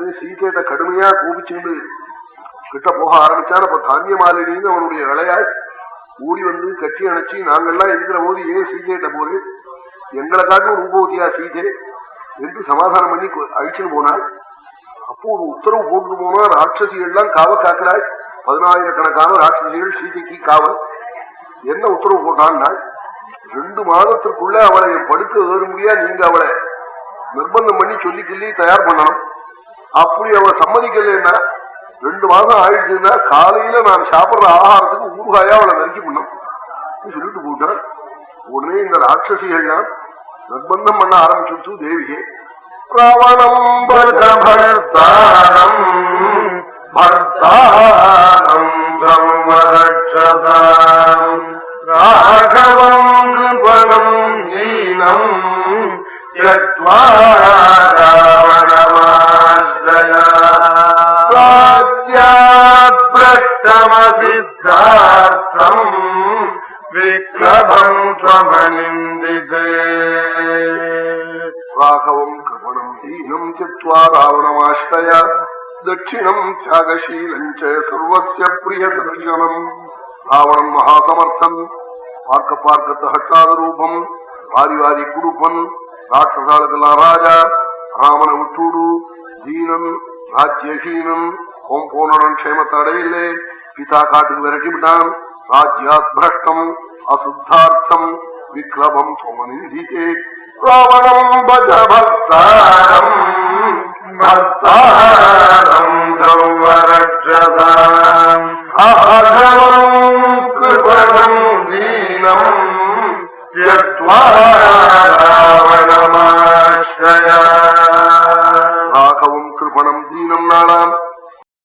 உடனே சீதையிட்ட கடுமையா கோபிச்சுண்டு கிட்ட போக ஆரம்பிச்சான். அப்ப தானிய மாலினின்னு அவனுடைய இளையாய் ஊடி வந்து கட்சி அணைச்சி, நாங்கள்லாம் இருக்கிற போது ஏன் சீதையிட்ட போது எங்களை காட்டி ரூபவதியா சீதை என்று சமாதானம் பண்ணி அழிச்சுன்னு போனாள். அப்போ ஒரு உத்தரவு போட்டு போனா, ராட்சசிகள்லாம் காவல் காக்கிறாய், 10,000கணக்கான ராட்சசிகள் சீதைக்கு காவல். என்ன உத்தரவு போட்டான்னா, 2 மாதத்திற்குள்ள அவளை என் படுக்க ஏற முடியா, நீங்க அவளை நிர்பந்தம் பண்ணி சொல்லி சொல்லி தயார் பண்ணணும். அப்படி அவளை சம்மதிக்கலன்னா 2 மாதம் ஆயிடுச்சுன்னா காலையில நான் சாப்பிடுற ஆகாரத்துக்கு ஊறுகாயா அவளை நறுக்கி பண்ணணும் சொல்லிட்டு போட்டான். உடனே இந்த ராட்சசிகள்லாம் நிர்பந்தம் பண்ண ஆரம்பிச்சு தேவியே. ராவணம் பர்த்தாரம் பர்த்தாரம் பிரம்மரட்சதாம் ராகவம் பலம் ஜீனம் யத்வா ராவணமாஸ்ரயா ராஜ்யாத்ப்ரஷ்டமசித்தார்த்தம் விக்ரமம் த்வமநிந்திதே. ராഘவம் கிருபணம் தீனம் த்யக்த்வா ராவணமாஸ்ரயா தட்சிணம் தியாகசீலம் ச சர்வஸ்ய பிரியதர்சனம். ராவணன் மகாசமர்த்தன், பார்க்க பார்க்க தகட்டாத ரூபம், வாரி வாரி குடுப்பன், ராட்சசாளுக்கெல்லாம் ராஜா. ராமனை விட்டுடு, தீனன், ராஜ்யஹீனன், போனடன் க்ஷேமத்தை அடையிலே, பிதா காட்டுக்கு விரட்டி விட்டான். ராஜ்யாத் பிரஷ்டம் அசுத்தார்த்தம் விக்லபம் சோமநிதிதே. ராவணம் பஜ பக்தாரம் பக்தாரம் சர்வரட்சதாம் ஆகவம் கிருபணம் தீனம் த்யக்த்வா ராவணமாஸ்ரயா. ராகவம் கிருபணம் தீனம் நாளாம்